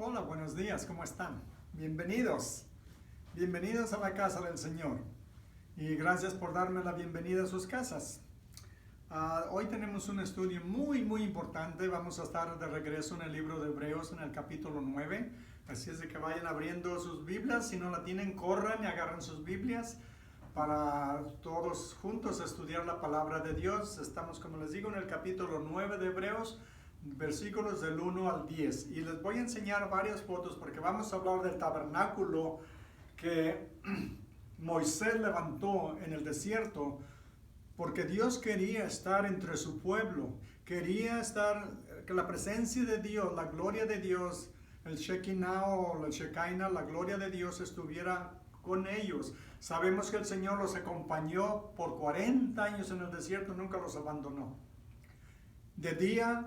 Hola, buenos días, ¿cómo están? Bienvenidos, bienvenidos a la casa del Señor y gracias por darme la bienvenida a sus casas. Hoy tenemos un estudio muy importante. Vamos a estar de regreso en el libro de Hebreos en el capítulo 9, así es de que vayan abriendo sus Biblias. Si no la tienen, corran y agarren sus Biblias para todos juntos estudiar la palabra de Dios. Estamos, como les digo, en el capítulo 9 de Hebreos, versículos del 1 al 10, y les voy a enseñar varias fotos porque vamos a hablar del tabernáculo que Moisés levantó en el desierto, porque Dios quería estar entre su pueblo, quería estar, que la presencia de Dios, la gloria de Dios, el Shekinah o la Shekinah, la gloria de Dios estuviera con ellos. Sabemos que el Señor los acompañó por 40 años en el desierto, nunca los abandonó. De día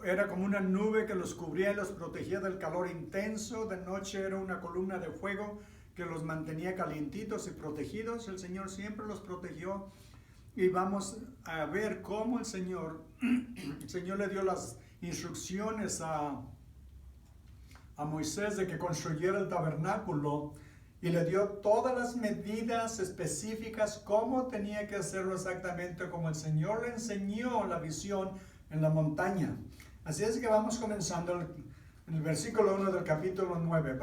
era como una nube que los cubría y los protegía del calor intenso. De noche era una columna de fuego que los mantenía calientitos y protegidos. El Señor siempre los protegió. Y vamos a ver cómo el Señor le dio las instrucciones a Moisés de que construyera el tabernáculo. Y le dio todas las medidas específicas, cómo tenía que hacerlo exactamente, como el Señor le enseñó la visión en la montaña. Así es que vamos comenzando en el versículo 1 del capítulo 9.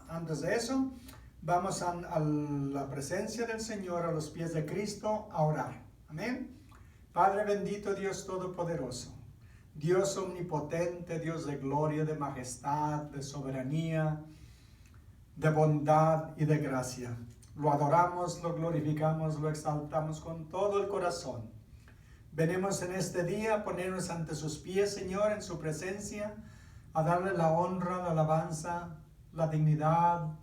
Antes de eso, vamos a la presencia del Señor, a los pies de Cristo, a orar. Amén. Padre bendito, Dios todopoderoso, Dios omnipotente, Dios de gloria, de majestad, de soberanía, de bondad y de gracia. Lo adoramos, lo glorificamos, lo exaltamos con todo el corazón. Venimos en este día a ponernos ante sus pies, Señor, en su presencia, a darle la honra, la alabanza, la dignidad,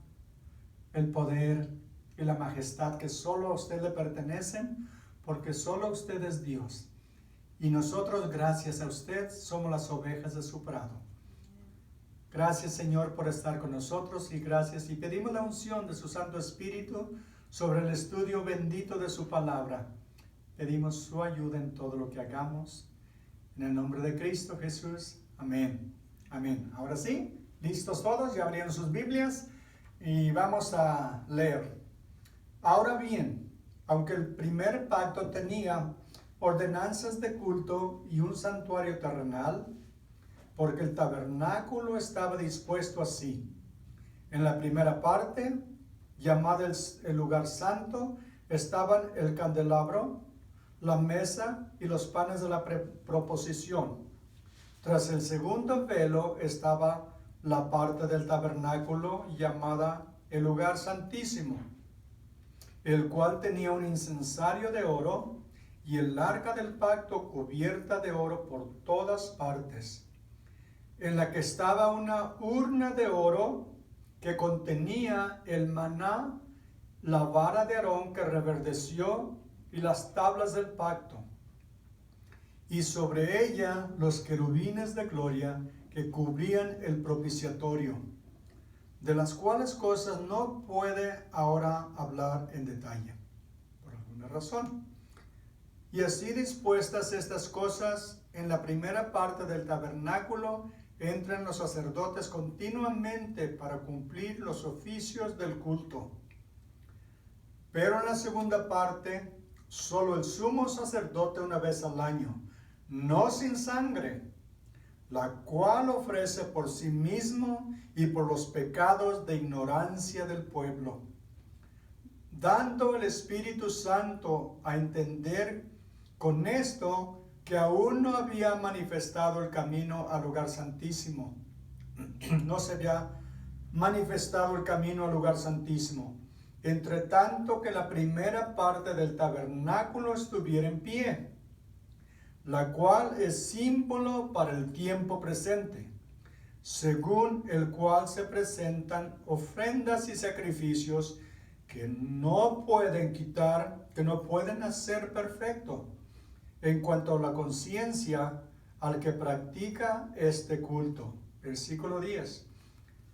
el poder y la majestad que solo a usted le pertenecen, porque solo usted es Dios. Y nosotros, gracias a usted, somos las ovejas de su prado. Gracias, Señor, por estar con nosotros, y gracias, y pedimos la unción de su Santo Espíritu sobre el estudio bendito de su palabra. Pedimos su ayuda en todo lo que hagamos. En el nombre de Cristo Jesús. Amén. Amén. Ahora sí, listos todos, ya abrieron sus Biblias y vamos a leer. Ahora bien, aunque el primer pacto tenía ordenanzas de culto y un santuario terrenal, porque el tabernáculo estaba dispuesto así. En la primera parte, llamada el lugar santo, estaban el candelabro, la mesa y los panes de la proposición. Tras el segundo velo estaba la parte del tabernáculo llamada el lugar santísimo, el cual tenía un incensario de oro y el arca del pacto cubierta de oro por todas partes, en la que estaba una urna de oro que contenía el maná, la vara de Aarón que reverdeció y las tablas del pacto, y sobre ella los querubines de gloria que cubrían el propiciatorio, de las cuales cosas no puede ahora hablar en detalle, por alguna razón. Y así dispuestas estas cosas, en la primera parte del tabernáculo entran los sacerdotes continuamente para cumplir los oficios del culto. Pero en la segunda parte, solo el sumo sacerdote una vez al año, no sin sangre, la cual ofrece por sí mismo y por los pecados de ignorancia del pueblo, dando el Espíritu Santo a entender con esto que aún no había manifestado el camino al lugar santísimo. No se había manifestado el camino al lugar santísimo, entre tanto que la primera parte del tabernáculo estuviera en pie, la cual es símbolo para el tiempo presente, según el cual se presentan ofrendas y sacrificios que no pueden quitar, que no pueden hacer perfecto en cuanto a la conciencia al que practica este culto. Versículo 10.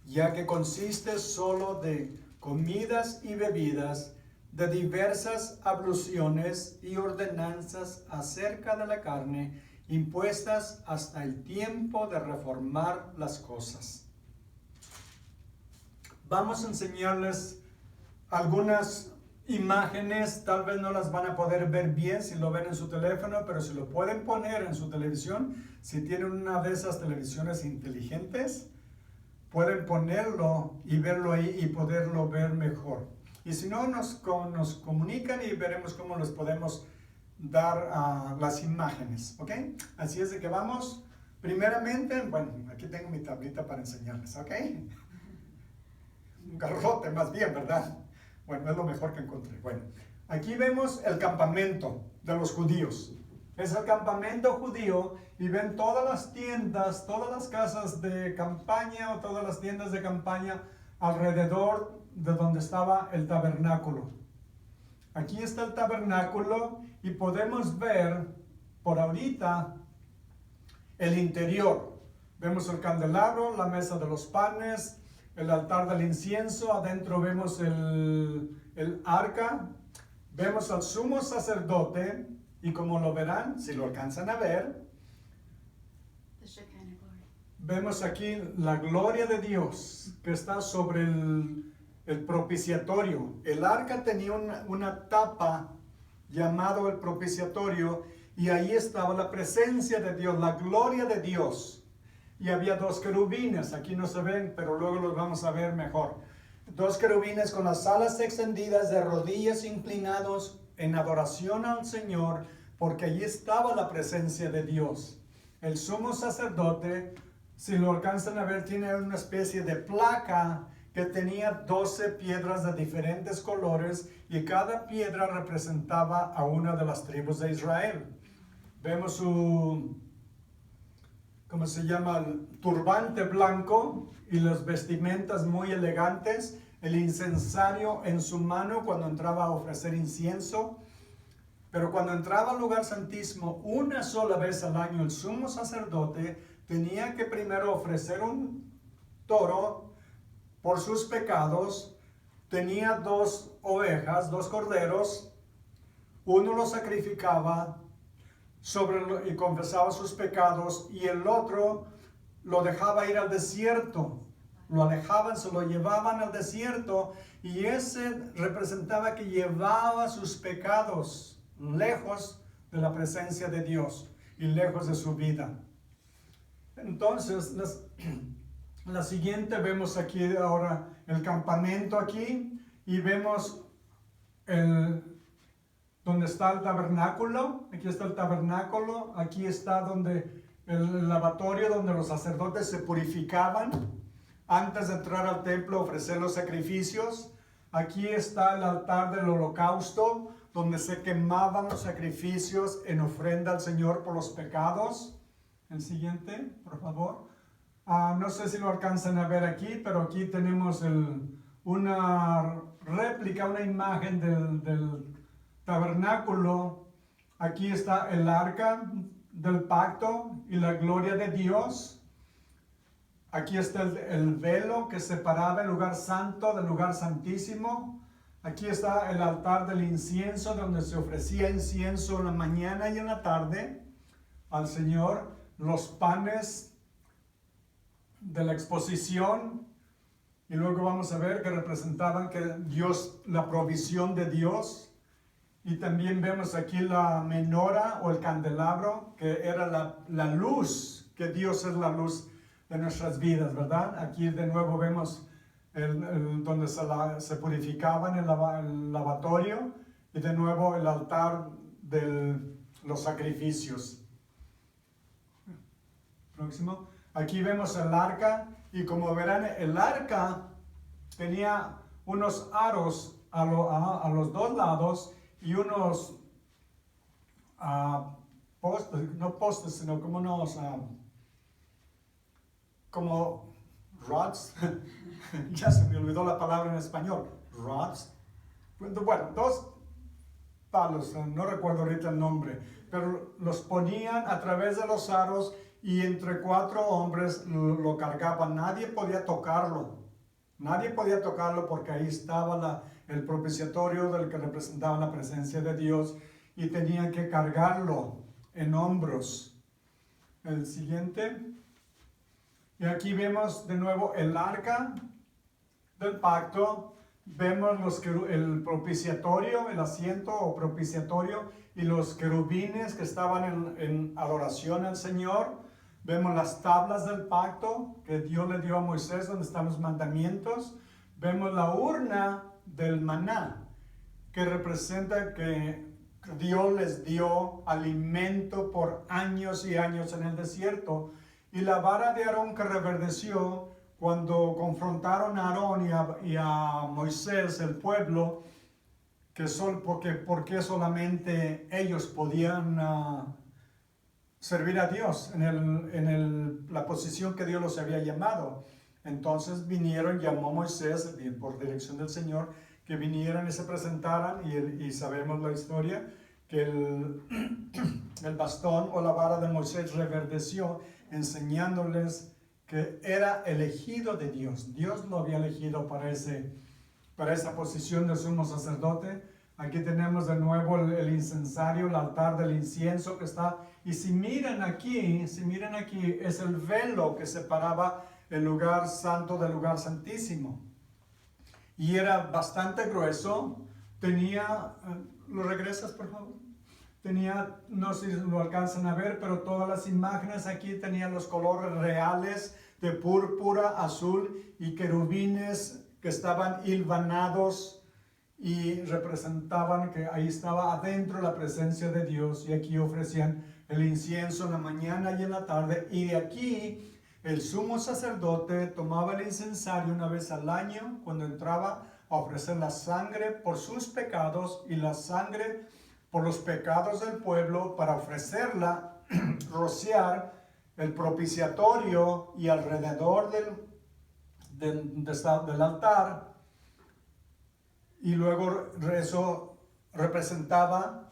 Ya que consiste solo de comidas y bebidas, de diversas abluciones y ordenanzas acerca de la carne, impuestas hasta el tiempo de reformar las cosas. Vamos a enseñarles algunas imágenes, tal vez no las van a poder ver bien si lo ven en su teléfono, pero si lo pueden poner en su televisión, si tienen una de esas televisiones inteligentes, pueden ponerlo y verlo ahí y poderlo ver mejor. Y si no, nos comunican y veremos cómo les podemos dar las imágenes, ¿ok? Así es de que vamos, primeramente, bueno, aquí tengo mi tablita para enseñarles, ¿ok? Un garrote más bien, ¿verdad? Bueno, es lo mejor que encontré. Bueno, aquí vemos el campamento de los judíos. Es el campamento judío y ven todas las tiendas, todas las casas de campaña o todas las tiendas de campaña alrededor de donde estaba el tabernáculo. Aquí está el tabernáculo y podemos ver por ahorita el interior. Vemos el candelabro, la mesa de los panes, el altar del incienso, adentro vemos el arca, vemos al sumo sacerdote y como lo verán, si lo alcanzan a ver, vemos aquí la gloria de Dios que está sobre el propiciatorio. El arca tenía una tapa llamado el propiciatorio y ahí estaba la presencia de Dios, la gloria de Dios. Y había dos querubines, aquí no se ven, pero luego los vamos a ver mejor. Dos querubines con las alas extendidas, de rodillas inclinados en adoración al Señor, porque allí estaba la presencia de Dios. El sumo sacerdote, si lo alcanzan a ver, tiene una especie de placa que tenía 12 piedras de diferentes colores y cada piedra representaba a una de las tribus de Israel. Vemos su, ¿cómo se llama? El turbante blanco y las vestimentas muy elegantes, el incensario en su mano cuando entraba a ofrecer incienso. Pero cuando entraba al lugar santísimo una sola vez al año, el sumo sacerdote tenía que primero ofrecer un toro por sus pecados. Tenía 2 ovejas, 2 corderos. Uno lo sacrificaba y confesaba sus pecados, y el otro lo dejaba ir al desierto. Lo alejaban, se lo llevaban al desierto, y ese representaba que llevaba sus pecados lejos de la presencia de Dios y lejos de su vida. Entonces, la siguiente, vemos aquí ahora el campamento aquí, y vemos donde está el tabernáculo. Aquí está el tabernáculo, aquí está donde el lavatorio donde los sacerdotes se purificaban antes de entrar al templo a ofrecer los sacrificios. Aquí está el altar del holocausto, donde se quemaban los sacrificios en ofrenda al Señor por los pecados. El siguiente, por favor. No sé si lo alcanzan a ver aquí, pero aquí tenemos una réplica, una imagen del tabernáculo. Aquí está el arca del pacto y la gloria de Dios. Aquí está el velo que separaba el lugar santo del lugar santísimo. Aquí está el altar del incienso, donde se ofrecía incienso en la mañana y en la tarde al Señor. Los panes de la exposición, y luego vamos a ver que representaban que Dios, la provisión de Dios. Y también vemos aquí la menora o el candelabro, que era la luz, que Dios es la luz de nuestras vidas, ¿verdad? Aquí de nuevo vemos donde se purificaban el lavatorio, y de nuevo el altar de los sacrificios. Próximo. Aquí vemos el arca, y como verán, el arca tenía unos aros a los 2 lados y unos postes, no postes, sino como unos como rods. Ya se me olvidó la palabra en español. Rods. Bueno, 2 palos, no recuerdo ahorita el nombre, pero los ponían a través de los aros, y entre 4 hombres lo cargaban. Nadie podía tocarlo. Nadie podía tocarlo porque ahí estaba el propiciatorio del que representaba la presencia de Dios, y tenían que cargarlo en hombros. El siguiente. Y aquí vemos de nuevo el arca. del pacto, vemos el propiciatorio, el asiento o propiciatorio y los querubines que estaban en adoración al Señor. Vemos las tablas del pacto que Dios le dio a Moisés, donde están los mandamientos. Vemos la urna del maná, que representa que Dios les dio alimento por años y años en el desierto. Y la vara de Aarón que reverdeció cuando confrontaron a Aarón y a Moisés, el pueblo, porque solamente ellos podían servir a Dios en la posición que Dios los había llamado. Entonces vinieron, llamó a Moisés por dirección del Señor, que vinieran y se presentaran, y sabemos la historia, que el bastón o la vara de Moisés reverdeció, enseñándoles que era elegido de Dios. Dios lo había elegido para esa posición de sumo sacerdote. Aquí tenemos de nuevo el incensario, el altar del incienso que está. Y si miran aquí, es el velo que separaba el lugar santo del lugar santísimo. Y era bastante grueso. Tenía, ¿lo regresas por favor? Tenía, no sé si lo alcanzan a ver, pero todas las imágenes aquí tenían los colores reales de púrpura, azul y querubines que estaban hilvanados y representaban que ahí estaba adentro la presencia de Dios, y aquí ofrecían el incienso en la mañana y en la tarde. Y de aquí el sumo sacerdote tomaba el incensario una vez al año cuando entraba a ofrecer la sangre por sus pecados y la sangre por los pecados del pueblo, para ofrecerla, rociar el propiciatorio y alrededor del altar. Y luego eso representaba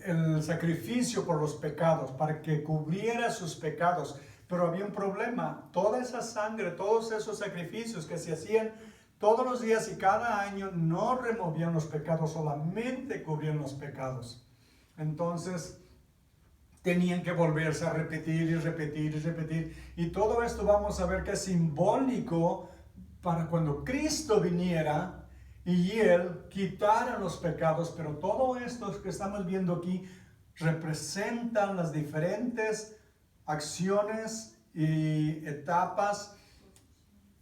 el sacrificio por los pecados, para que cubriera sus pecados. Pero había un problema: toda esa sangre, todos esos sacrificios que se hacían todos los días y cada año no removían los pecados, solamente cubrían los pecados. Entonces tenían que volverse a repetir y repetir y repetir. Y todo esto vamos a ver que es simbólico para cuando Cristo viniera y Él quitara los pecados. Pero todo esto que estamos viendo aquí representan las diferentes acciones y etapas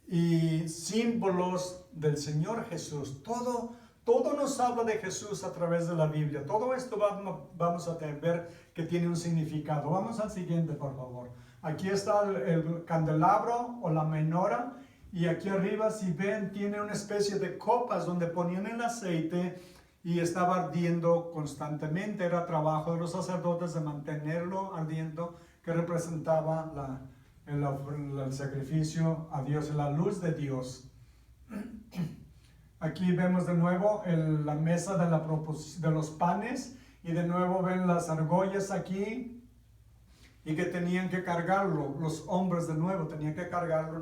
y símbolos del Señor Jesús. Todo nos habla de Jesús a través de la Biblia. Todo esto vamos a ver que tiene un significado. Vamos al siguiente, por favor. Aquí está el candelabro o la menora, y aquí arriba, si ven, tiene una especie de copas donde ponían el aceite y estaba ardiendo constantemente. Era trabajo de los sacerdotes de mantenerlo ardiendo, que representaba el sacrificio a Dios, la luz de Dios. Aquí vemos de nuevo la mesa de los panes, y de nuevo ven las argollas aquí, y que tenían que cargarlo, los hombres de nuevo tenían que cargarlo.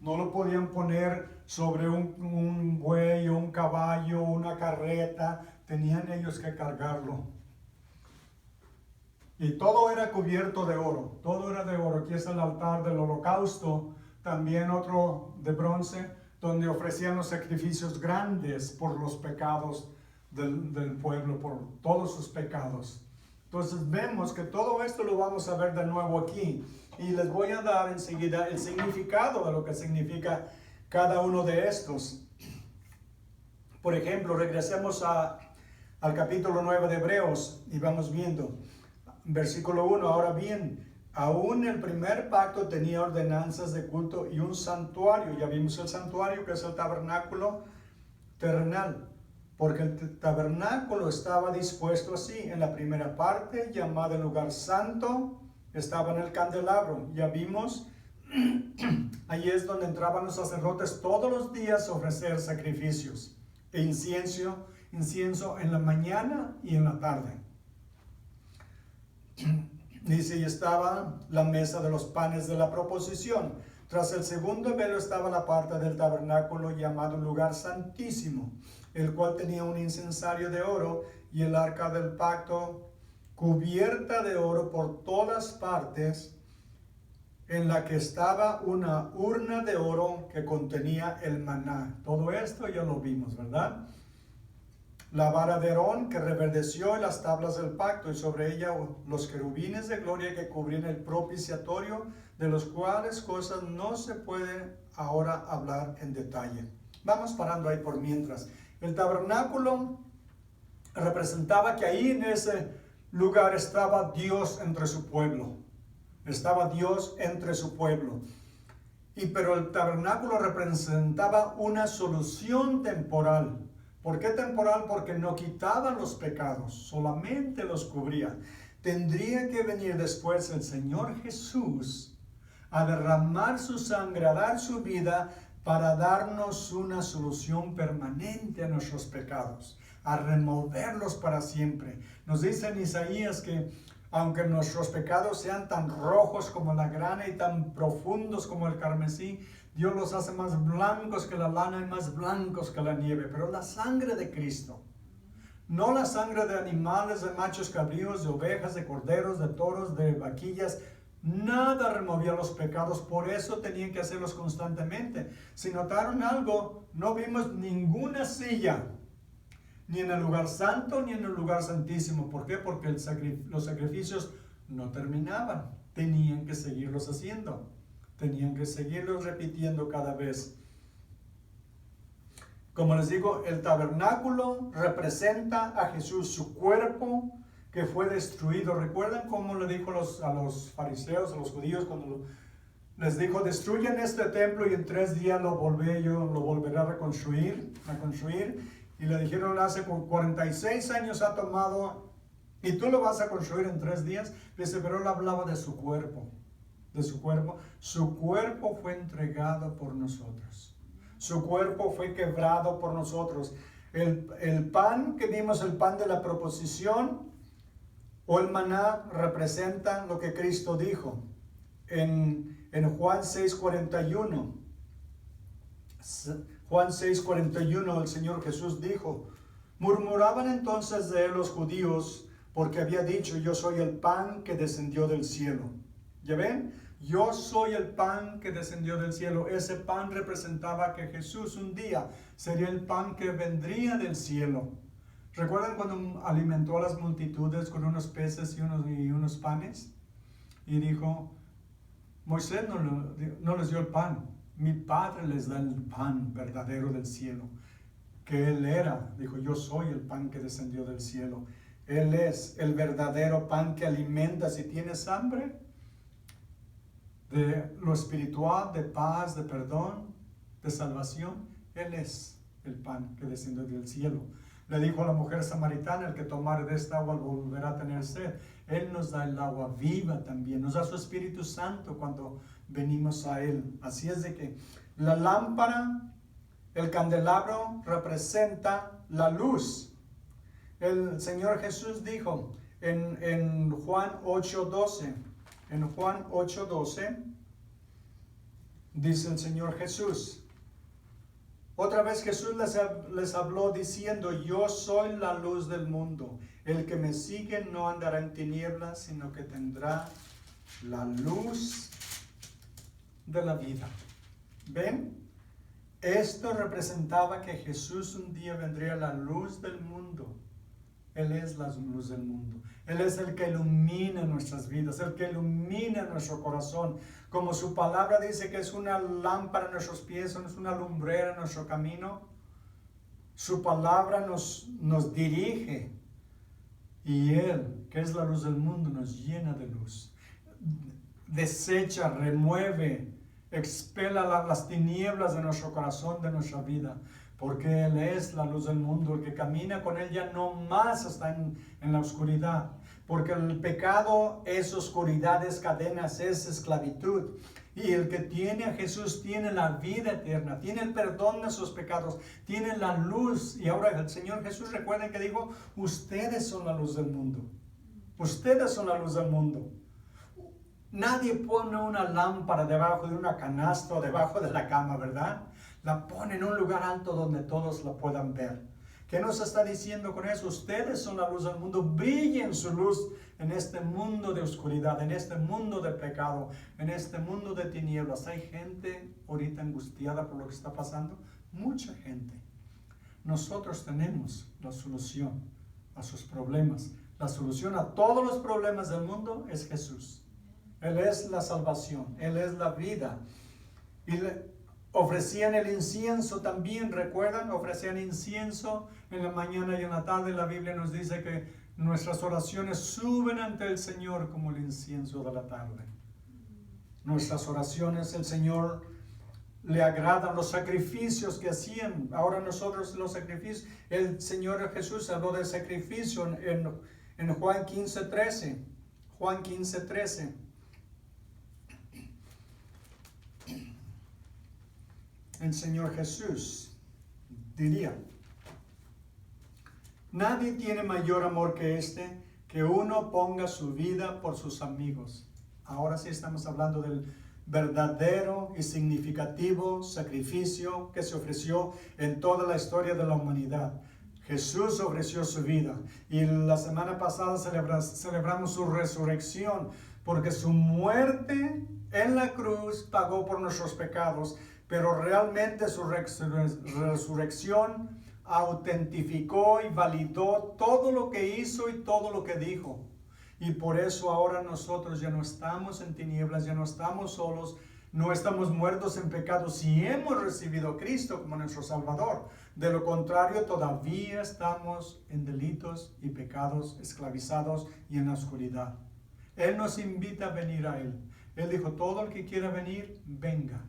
No lo podían poner sobre un buey o un caballo, una carreta, tenían ellos que cargarlo. Y todo era cubierto de oro, todo era de oro. Aquí está el altar del holocausto, también otro de bronce, donde ofrecían los sacrificios grandes por los pecados del pueblo, por todos sus pecados. Entonces vemos que todo esto lo vamos a ver de nuevo aquí, y les voy a dar enseguida el significado de lo que significa cada uno de estos. Por ejemplo, regresemos al capítulo 9 de Hebreos y vamos viendo. Versículo 1, ahora bien, aún el primer pacto tenía ordenanzas de culto y un santuario. Ya vimos el santuario, que es el tabernáculo terrenal, porque el tabernáculo estaba dispuesto así. En la primera parte, llamada el lugar santo, estaba en el candelabro. Ya vimos, ahí es donde entraban los sacerdotes todos los días a ofrecer sacrificios e incienso en la mañana y en la tarde. Dice, y estaba la mesa de los panes de la proposición. Tras el segundo velo estaba la parte del tabernáculo llamado lugar santísimo, el cual tenía un incensario de oro y el arca del pacto cubierta de oro por todas partes. en la que estaba una urna de oro que contenía el maná. Todo esto ya lo vimos, ¿verdad? La vara de Aarón que reverdeció y las tablas del pacto, y sobre ella los querubines de gloria que cubrían el propiciatorio, de los cuales cosas no se puede ahora hablar en detalle. Vamos parando ahí por mientras. El tabernáculo representaba que ahí en ese lugar estaba Dios entre su pueblo. Estaba Dios entre su pueblo. Pero el tabernáculo representaba una solución temporal. ¿Por qué temporal? Porque no quitaba los pecados, solamente los cubría. Tendría que venir después el Señor Jesús a derramar su sangre, a dar su vida para darnos una solución permanente a nuestros pecados, a removerlos para siempre. Nos dice en Isaías que aunque nuestros pecados sean tan rojos como la grana y tan profundos como el carmesí, Dios los hace más blancos que la lana y más blancos que la nieve. Pero la sangre de Cristo, no la sangre de animales, de machos cabríos, de ovejas, de corderos, de toros, de vaquillas, nada removía los pecados. Por eso tenían que hacerlos constantemente. Si notaron algo, no vimos ninguna silla, ni en el lugar santo, ni en el lugar santísimo. ¿Por qué? Porque los sacrificios no terminaban. Tenían que seguirlos haciendo. Tenían que seguirlos repitiendo cada vez. Como les digo, el tabernáculo representa a Jesús, su cuerpo que fue destruido. ¿Recuerdan cómo le dijo a los fariseos, a los judíos, cuando les dijo, destruyan este templo y en 3 días lo volveré a reconstruir? Y le dijeron, hace 46 años ha tomado, y tú lo vas a construir en 3 días. Dice, pero él hablaba de su cuerpo, Su cuerpo fue entregado por nosotros. Su cuerpo fue quebrado por nosotros. El pan que vimos, el pan de la proposición, o el maná, representa lo que Cristo dijo en Juan 6:41. Juan 6:41, el Señor Jesús dijo, murmuraban entonces de él los judíos, porque había dicho, yo soy el pan que descendió del cielo. ¿Ya ven? Yo soy el pan que descendió del cielo. Ese pan representaba que Jesús un día sería el pan que vendría del cielo. ¿Recuerdan cuando alimentó a las multitudes con unos peces y unos panes? Y dijo, Moisés no les dio el pan. Mi Padre les da el pan verdadero del cielo. Que Él era. Dijo, yo soy el pan que descendió del cielo. Él es el verdadero pan que alimenta. Si tienes hambre de lo espiritual, de paz, de perdón, de salvación, Él es el pan que descendió del cielo. Le dijo a la mujer samaritana, el que tomare de esta agua volverá a tener sed. Él nos da el agua viva también, nos da su Espíritu Santo cuando venimos a Él. Así es de que la lámpara, el candelabro representa la luz. El Señor Jesús dijo en Juan 8:12, en Juan 8:12, dice el Señor Jesús, otra vez Jesús les habló diciendo, yo soy la luz del mundo. El que me sigue no andará en tinieblas, sino que tendrá la luz de la vida. ¿Ven? Esto representaba que Jesús un día vendría la luz del mundo. Él es la luz del mundo. Él es el que ilumina nuestras vidas, el que ilumina nuestro corazón. Como su palabra dice que es una lámpara a nuestros pies, es una lumbrera en nuestro camino. Su palabra nos dirige. Y Él, que es la luz del mundo, nos llena de luz. Desecha, remueve, expela las tinieblas de nuestro corazón, de nuestra vida. Porque Él es la luz del mundo. El que camina con Él ya no más está en la oscuridad. Porque el pecado es oscuridad, es cadenas, es esclavitud. Y el que tiene a Jesús tiene la vida eterna, tiene el perdón de sus pecados, tiene la luz. Y ahora el Señor Jesús, recuerden que dijo, ustedes son la luz del mundo. Ustedes son la luz del mundo. Nadie pone una lámpara debajo de una canasta o debajo de la cama, ¿verdad? La pone en un lugar alto donde todos la puedan ver. ¿Qué nos está diciendo con eso? Ustedes son la luz del mundo. Brillen su luz en este mundo de oscuridad, en este mundo de pecado, en este mundo de tinieblas. Hay gente ahorita angustiada por lo que está pasando. Mucha gente. Nosotros tenemos la solución a sus problemas. La solución a todos los problemas del mundo es Jesús. Él es la salvación, Él es la vida. Y ofrecían el incienso también, ¿recuerdan? Ofrecían incienso en la mañana y en la tarde. La Biblia nos dice que nuestras oraciones suben ante el Señor como el incienso de la tarde. Nuestras oraciones, el Señor le agradan los sacrificios que hacían. Ahora nosotros los sacrificios, el Señor Jesús habló de sacrificio en Juan 15:13. Juan 15:13. El Señor Jesús diría: nadie tiene mayor amor que este, que uno ponga su vida por sus amigos. Ahora sí estamos hablando del verdadero y significativo sacrificio que se ofreció en toda la historia de la humanidad. Jesús ofreció su vida, y la semana pasada celebramos su resurrección, porque su muerte en la cruz pagó por nuestros pecados, pero realmente su resurrección autentificó y validó todo lo que hizo y todo lo que dijo. Y por eso ahora nosotros ya no estamos en tinieblas, ya no estamos solos, no estamos muertos en pecado si hemos recibido a Cristo como nuestro Salvador. De lo contrario, todavía estamos en delitos y pecados, esclavizados y en la oscuridad. Él nos invita a venir a Él. Él dijo: todo el que quiera venir, venga.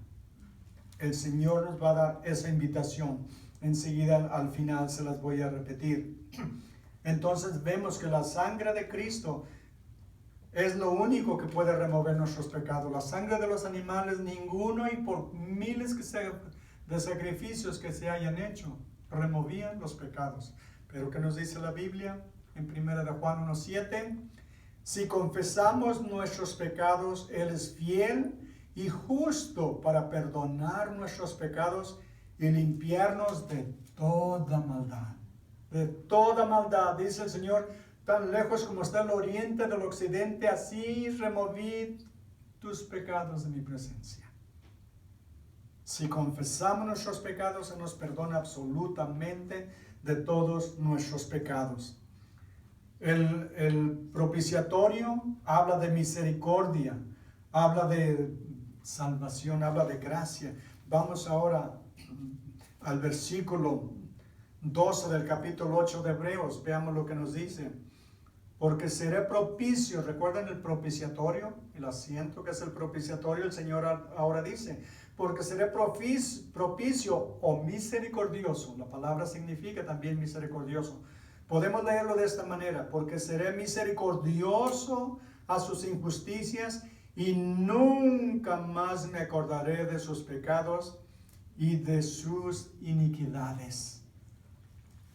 El Señor nos va a dar esa invitación. Enseguida, al final, se las voy a repetir. Entonces vemos que la sangre de Cristo es lo único que puede remover nuestros pecados. La sangre de los animales, ninguno, y por miles de sacrificios que se hayan hecho, removían los pecados. Pero ¿qué nos dice la Biblia? En 1 de Juan 1:7, si confesamos nuestros pecados, Él es fiel y justo para perdonar nuestros pecados y limpiarnos de toda maldad. De toda maldad, dice el Señor: tan lejos como está el oriente del occidente, así removí tus pecados de mi presencia. Si confesamos nuestros pecados, Él nos perdona absolutamente de todos nuestros pecados. El propiciatorio habla de misericordia, habla de salvación, habla de gracia. Vamos ahora al versículo 12 del capítulo 8 de Hebreos. Veamos lo que nos dice. Porque seré propicio. ¿Recuerdan el propiciatorio? El asiento que es el propiciatorio. El Señor ahora dice: porque seré propicio o misericordioso. La palabra significa también misericordioso. Podemos leerlo de esta manera: porque seré misericordioso a sus injusticias y nunca más me acordaré de sus pecados y de sus iniquidades.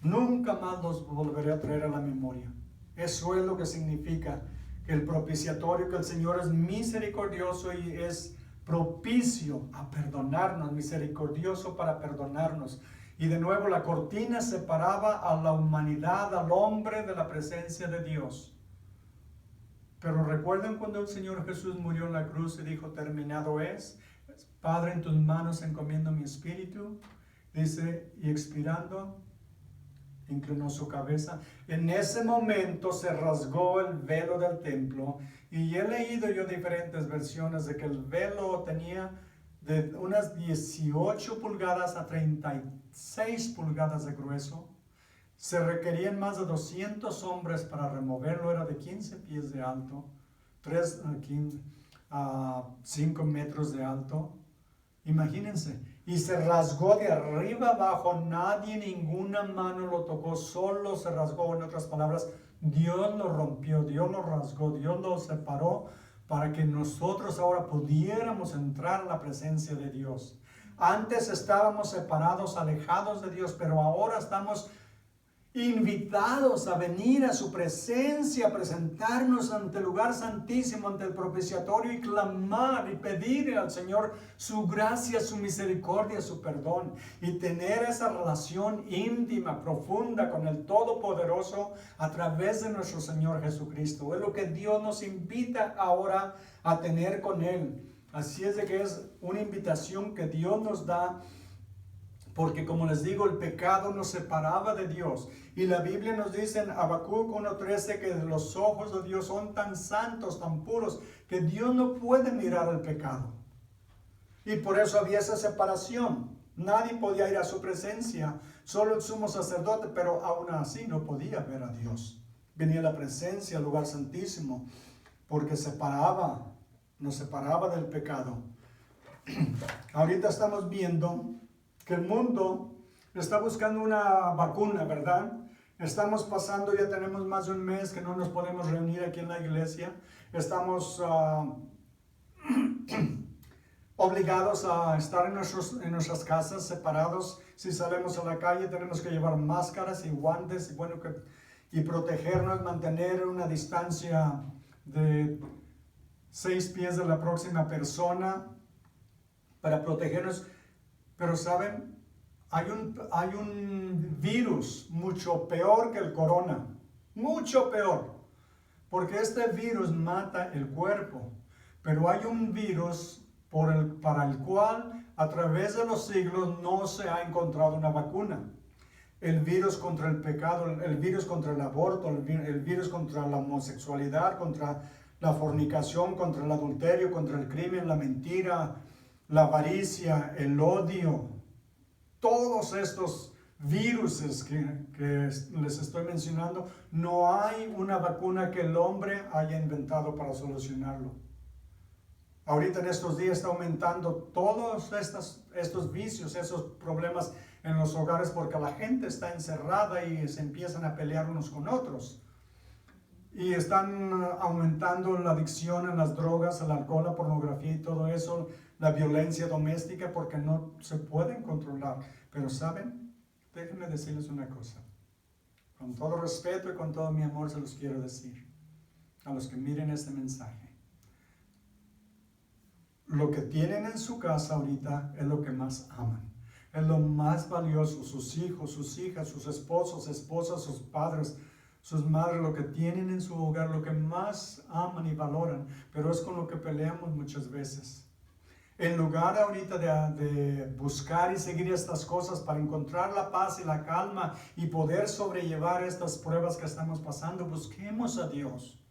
Nunca más los volveré a traer a la memoria. Eso es lo que significa que el propiciatorio, que el Señor es misericordioso y es propicio a perdonarnos, misericordioso para perdonarnos. Y de nuevo la cortina separaba a la humanidad, al hombre, de la presencia de Dios. Pero recuerden cuando el Señor Jesús murió en la cruz y dijo: terminado es. Padre, en tus manos encomiendo mi espíritu. Dice, y expirando, inclinó su cabeza. En ese momento se rasgó el velo del templo. Y he leído yo diferentes versiones de que el velo tenía de unas 18 pulgadas a 36 pulgadas de grueso. Se requerían más de 200 hombres para removerlo. Era de 15 pies de alto, 5 metros de alto. Imagínense. Y se rasgó de arriba abajo. Nadie, ninguna mano lo tocó. Solo se rasgó. En otras palabras, Dios lo rompió, Dios lo rasgó, Dios lo separó para que nosotros ahora pudiéramos entrar en la presencia de Dios. Antes estábamos separados, alejados de Dios, pero ahora estamos invitados a venir a su presencia, a presentarnos ante el lugar santísimo, ante el propiciatorio y clamar y pedir al Señor su gracia, su misericordia, su perdón y tener esa relación íntima, profunda con el Todopoderoso a través de nuestro Señor Jesucristo. Es lo que Dios nos invita ahora a tener con Él. Así es de que es una invitación que Dios nos da. Porque como les digo, el pecado nos separaba de Dios. Y la Biblia nos dice en Habacuc 1:13 que los ojos de Dios son tan santos, tan puros, que Dios no puede mirar el pecado. Y por eso había esa separación. Nadie podía ir a su presencia, solo el sumo sacerdote, pero aún así no podía ver a Dios. Venía la presencia, el lugar santísimo, porque nos separaba del pecado. Ahorita estamos viendo que el mundo está buscando una vacuna, ¿verdad? Estamos pasando, ya tenemos más de un mes que no nos podemos reunir aquí en la iglesia. Estamos obligados a estar en nuestras casas, separados. Si salimos a la calle tenemos que llevar máscaras y guantes y protegernos, mantener una distancia de 6 pies de la próxima persona para protegernos. Pero ¿saben? Hay un virus mucho peor que el corona, mucho peor, porque este virus mata el cuerpo, pero hay un virus para el cual a través de los siglos no se ha encontrado una vacuna. El virus contra el pecado, el virus contra el aborto, el virus contra la homosexualidad, contra la fornicación, contra el adulterio, contra el crimen, la mentira, la avaricia, el odio, todos estos viruses que les estoy mencionando, no hay una vacuna que el hombre haya inventado para solucionarlo. Ahorita en estos días está aumentando todos estos vicios, esos problemas en los hogares porque la gente está encerrada y se empiezan a pelear unos con otros. Y están aumentando la adicción a las drogas, al alcohol, la pornografía y todo eso, la violencia doméstica porque no se pueden controlar. Pero ¿saben? Déjenme decirles una cosa. Con todo respeto y con todo mi amor se los quiero decir a los que miren este mensaje. Lo que tienen en su casa ahorita es lo que más aman. Es lo más valioso. Sus hijos, sus hijas, sus esposos, esposas, sus padres, sus madres, lo que tienen en su hogar, lo que más aman y valoran. Pero es con lo que peleamos muchas veces. En lugar ahorita de buscar y seguir estas cosas para encontrar la paz y la calma y poder sobrellevar estas pruebas que estamos pasando, busquemos a Dios.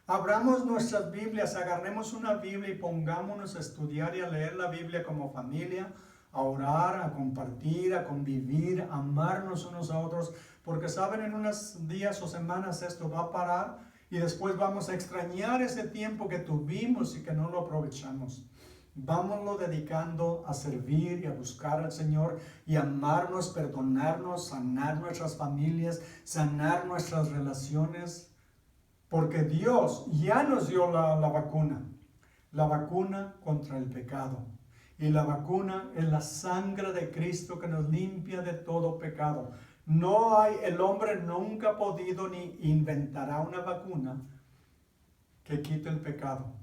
Abramos nuestras Biblias, agarremos una Biblia y pongámonos a estudiar y a leer la Biblia como familia, a orar, a compartir, a convivir, a amarnos unos a otros, porque saben, en unos días o semanas esto va a parar y después vamos a extrañar ese tiempo que tuvimos y que no lo aprovechamos. Vámonos dedicando a servir y a buscar al Señor y amarnos, perdonarnos, sanar nuestras familias, sanar nuestras relaciones, porque Dios ya nos dio la vacuna contra el pecado. Y la vacuna es la sangre de Cristo que nos limpia de todo pecado. El hombre nunca ha podido ni inventará una vacuna que quite el pecado.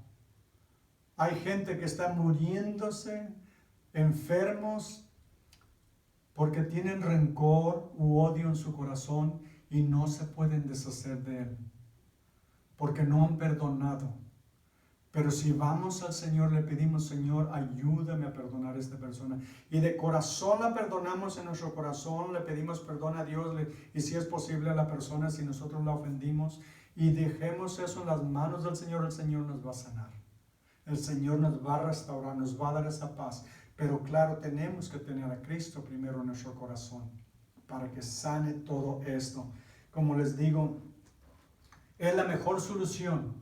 Hay gente que está muriéndose, enfermos, porque tienen rencor u odio en su corazón y no se pueden deshacer de él, porque no han perdonado. Pero si vamos al Señor, le pedimos, Señor, ayúdame a perdonar a esta persona. Y de corazón la perdonamos en nuestro corazón, le pedimos perdón a Dios y si es posible a la persona si nosotros la ofendimos. Y dejemos eso en las manos del Señor, el Señor nos va a sanar. El Señor nos va a restaurar, nos va a dar esa paz. Pero claro, tenemos que tener a Cristo primero en nuestro corazón para que sane todo esto. Como les digo, es la mejor solución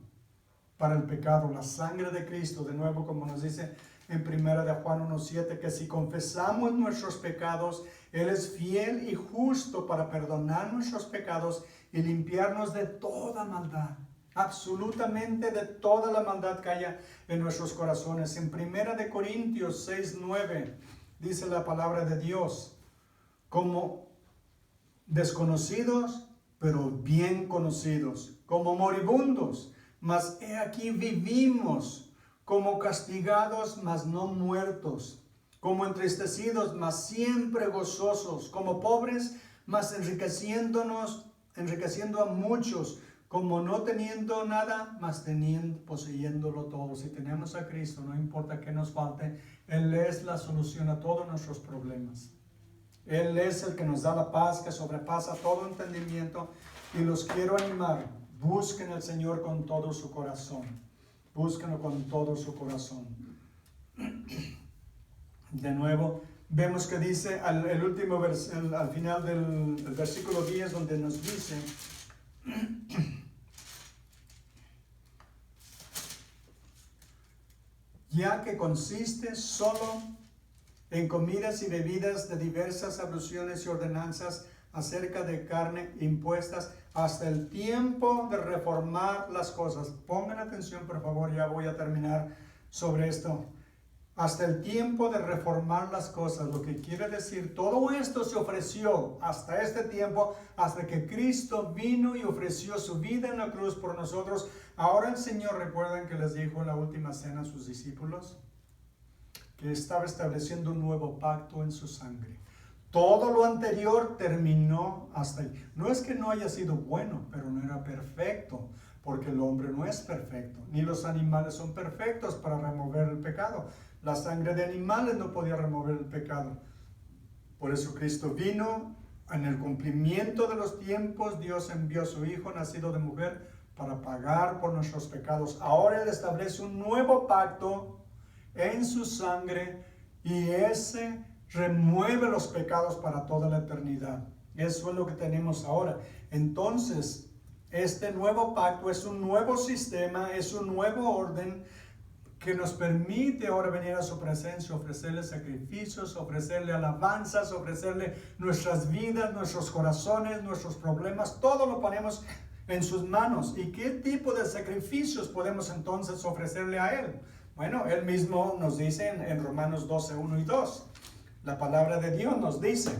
para el pecado, la sangre de Cristo. De nuevo, como nos dice en 1 de Juan 1:7, que si confesamos nuestros pecados, Él es fiel y justo para perdonar nuestros pecados y limpiarnos de toda maldad. Absolutamente de toda la maldad que haya en nuestros corazones. En 1 de Corintios 6:9 dice la palabra de Dios, como desconocidos, pero bien conocidos, como moribundos, mas he aquí vivimos, como castigados, mas no muertos, como entristecidos, mas siempre gozosos, como pobres, mas enriqueciendo a muchos, como no teniendo nada, mas poseyéndolo todo. Si tenemos a Cristo, no importa qué nos falte, Él es la solución a todos nuestros problemas. Él es el que nos da la paz que sobrepasa todo entendimiento, y los quiero animar, busquen al Señor con todo su corazón, búsquenlo con todo su corazón. De nuevo, vemos que dice el último al final del versículo 10, donde nos dice, ya que consiste solo en comidas y bebidas de diversas alusiones y ordenanzas acerca de carne impuestas hasta el tiempo de reformar las cosas. Pongan atención, por favor, ya voy a terminar sobre esto. Hasta el tiempo de reformar las cosas, lo que quiere decir, todo esto se ofreció hasta este tiempo, hasta que Cristo vino y ofreció su vida en la cruz por nosotros. Ahora el Señor, ¿recuerdan que les dijo en la última cena a sus discípulos? Que estaba estableciendo un nuevo pacto en su sangre. Todo lo anterior terminó hasta ahí. No es que no haya sido bueno, pero no era perfecto, porque el hombre no es perfecto, ni los animales son perfectos para remover el pecado. La sangre de animales no podía remover el pecado. Por eso Cristo vino en el cumplimiento de los tiempos. Dios envió a su Hijo nacido de mujer para pagar por nuestros pecados. Ahora Él establece un nuevo pacto en su sangre, y ese remueve los pecados para toda la eternidad. Eso es lo que tenemos ahora. Entonces, este nuevo pacto es un nuevo sistema, es un nuevo orden que nos permite ahora venir a su presencia, ofrecerle sacrificios, ofrecerle alabanzas, ofrecerle nuestras vidas, nuestros corazones, nuestros problemas. Todo lo ponemos en sus manos. ¿Y qué tipo de sacrificios podemos entonces ofrecerle a Él? Bueno, Él mismo nos dice en Romanos 12, 1 y 2. La palabra de Dios nos dice: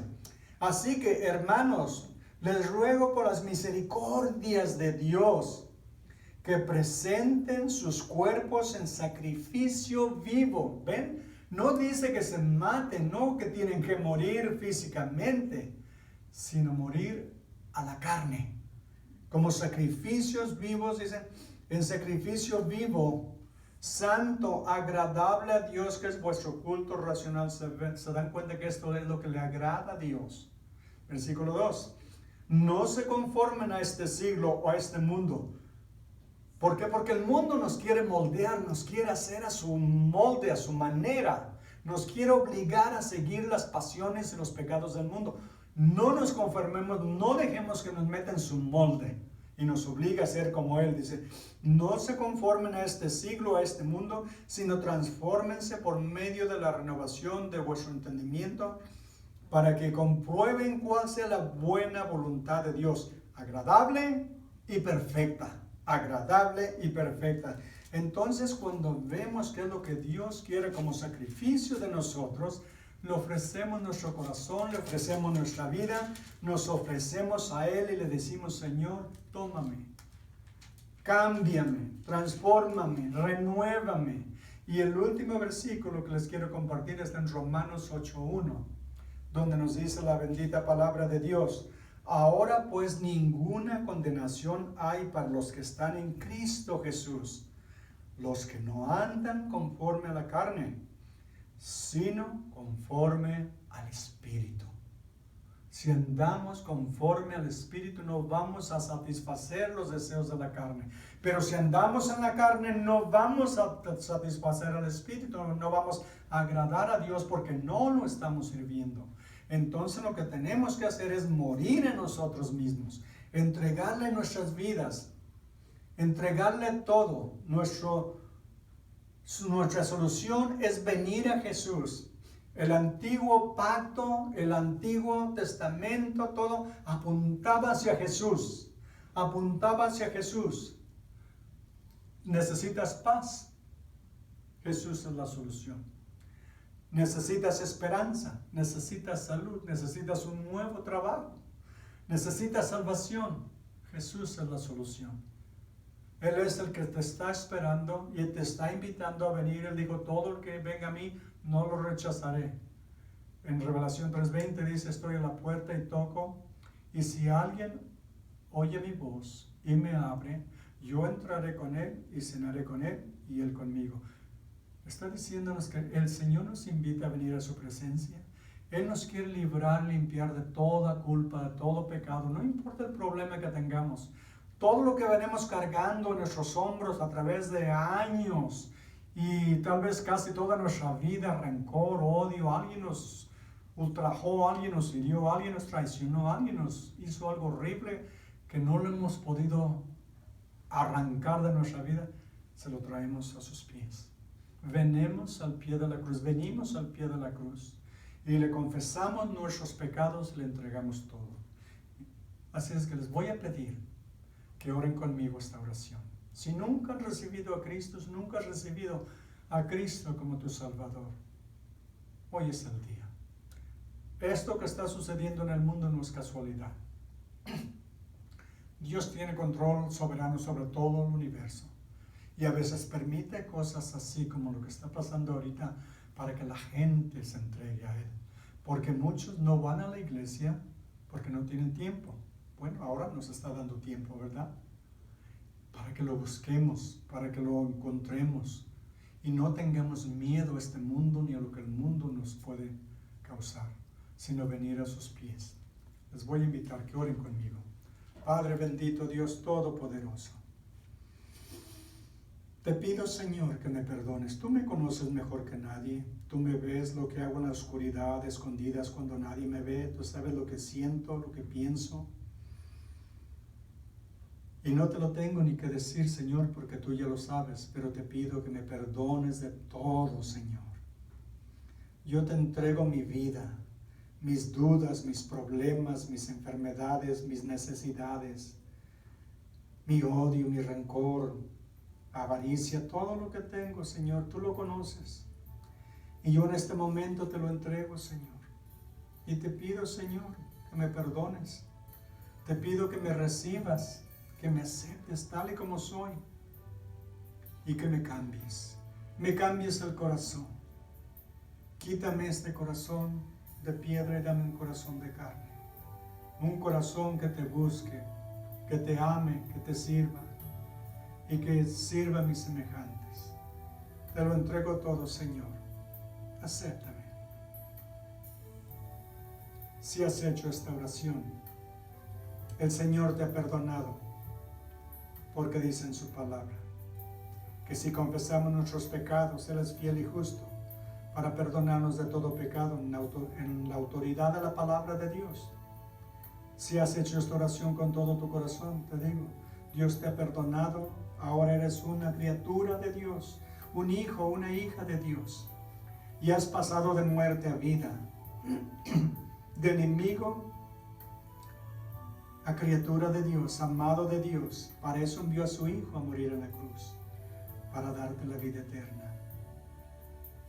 así que, hermanos, les ruego por las misericordias de Dios que presenten sus cuerpos en sacrificio vivo. ¿Ven? No dice que se maten, no que tienen que morir físicamente, sino morir a la carne. Como sacrificios vivos, dicen, en sacrificio vivo, santo, agradable a Dios, que es vuestro culto racional. Se dan cuenta que esto es lo que le agrada a Dios. Versículo 2. No se conformen a este siglo o a este mundo. ¿Por qué? Porque el mundo nos quiere moldear, nos quiere hacer a su molde, a su manera. Nos quiere obligar a seguir las pasiones y los pecados del mundo. No nos conformemos, no dejemos que nos metan en su molde y nos obligue a ser como Él. Dice, no se conformen a este siglo, a este mundo, sino transfórmense por medio de la renovación de vuestro entendimiento, para que comprueben cuál sea la buena voluntad de Dios, agradable y perfecta. Agradable y perfecta. Entonces, cuando vemos qué es lo que Dios quiere como sacrificio de nosotros, le ofrecemos nuestro corazón, le ofrecemos nuestra vida, nos ofrecemos a Él y le decimos: Señor, tómame, cámbiame, transfórmame, renuévame. Y el último versículo que les quiero compartir está en Romanos 8:1, donde nos dice la bendita palabra de Dios: ahora pues ninguna condenación hay para los que están en Cristo Jesús, los que no andan conforme a la carne, sino conforme al Espíritu. Si andamos conforme al Espíritu, no vamos a satisfacer los deseos de la carne. Pero si andamos en la carne, no vamos a satisfacer al Espíritu, no vamos a agradar a Dios, porque no lo estamos sirviendo. Entonces lo que tenemos que hacer es morir en nosotros mismos, entregarle nuestras vidas, entregarle todo. Nuestra solución es venir a Jesús. El antiguo pacto, el antiguo testamento, todo apuntaba hacia Jesús. Apuntaba hacia Jesús. ¿Necesitas paz? Jesús es la solución. ¿Necesitas esperanza? ¿Necesitas salud? ¿Necesitas un nuevo trabajo? necesitas salvación, Jesús es la solución. Él es el que te está esperando y te está invitando a venir. Él dijo, todo el que venga a mí, no lo rechazaré. En Revelación 3:20 dice, estoy a la puerta y toco, y si alguien oye mi voz y me abre, yo entraré con él y cenaré con él y él conmigo. Está diciéndonos que el Señor nos invita a venir a su presencia. Él nos quiere librar, limpiar de toda culpa, de todo pecado. No importa el problema que tengamos. Todo lo que venimos cargando en nuestros hombros a través de años y tal vez casi toda nuestra vida, rencor, odio, alguien nos ultrajó, alguien nos hirió, alguien nos traicionó, alguien nos hizo algo horrible que no lo hemos podido arrancar de nuestra vida, se lo traemos a sus pies. Venimos al pie de la cruz, venimos al pie de la cruz y le confesamos nuestros pecados, le entregamos todo. Así es que les voy a pedir que oren conmigo esta oración. Si nunca has recibido a Cristo, si nunca has recibido a Cristo como tu Salvador, hoy es el día. Esto que está sucediendo en el mundo no es casualidad. Dios tiene control soberano sobre todo el universo. Y a veces permite cosas así como lo que está pasando ahorita para que la gente se entregue a Él. Porque muchos no van a la iglesia porque no tienen tiempo. Bueno, ahora nos está dando tiempo, ¿verdad? Para que lo busquemos, para que lo encontremos y no tengamos miedo a este mundo ni a lo que el mundo nos puede causar, sino venir a sus pies. Les voy a invitar que oren conmigo. Padre bendito, Dios todopoderoso, te pido, Señor, que me perdones. Tú me conoces mejor que nadie. Tú me ves lo que hago en la oscuridad, escondidas cuando nadie me ve. Tú sabes lo que siento, lo que pienso. Y no te lo tengo ni que decir, Señor, porque tú ya lo sabes, pero te pido que me perdones de todo, Señor. Yo te entrego mi vida, mis dudas, mis problemas, mis enfermedades, mis necesidades, mi odio, mi rencor, avaricia, todo lo que tengo, Señor, tú lo conoces. Y yo en este momento te lo entrego, Señor. Y te pido, Señor, que me perdones. Te pido que me recibas, que me aceptes tal y como soy y que me cambies el corazón. Quítame este corazón de piedra y dame un corazón de carne, un corazón que te busque, que te ame, que te sirva y que sirva a mis semejantes. Te lo entrego todo, Señor. Acéptame. Si has hecho esta oración, el Señor te ha perdonado. Porque dice en su palabra que si confesamos nuestros pecados, Él es fiel y justo para perdonarnos de todo pecado en la autoridad de la palabra de Dios. Si has hecho esta oración con todo tu corazón, te digo, Dios te ha perdonado, ahora eres una criatura de Dios, un hijo, una hija de Dios, y has pasado de muerte a vida, de enemigo a criatura de Dios, amado de Dios. Para eso envió a su Hijo a morir en la cruz, para darte la vida eterna.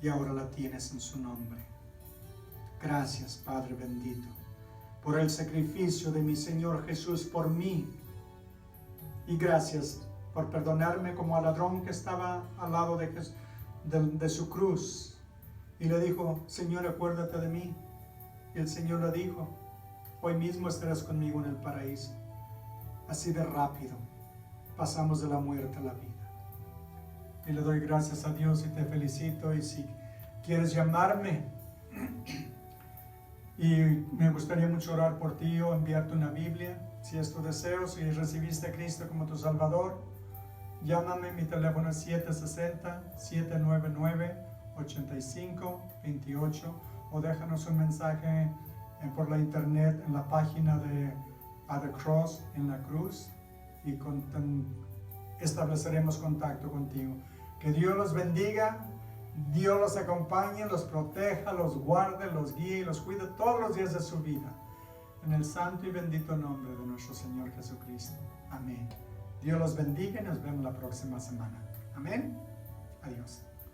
Y ahora la tienes en su nombre. Gracias, Padre bendito, por el sacrificio de mi Señor Jesús por mí. Y gracias por perdonarme como al ladrón que estaba al lado de su cruz. Y le dijo, Señor, acuérdate de mí. Y el Señor le dijo, hoy mismo estarás conmigo en el paraíso. Así de rápido pasamos de la muerte a la vida. Y le doy gracias a Dios y te felicito. Y si quieres llamarme y me gustaría mucho orar por ti o enviarte una Biblia, si es tu deseo, si recibiste a Cristo como tu Salvador, llámame. Mi teléfono es 760-799-8528 o déjanos un mensaje por la internet en la página de At the Cross, en la cruz, y estableceremos contacto contigo. Que Dios los bendiga, Dios los acompañe, los proteja, los guarde, los guíe y los cuide todos los días de su vida. En el santo y bendito nombre de nuestro Señor Jesucristo. Amén. Dios los bendiga y nos vemos la próxima semana. Amén. Adiós.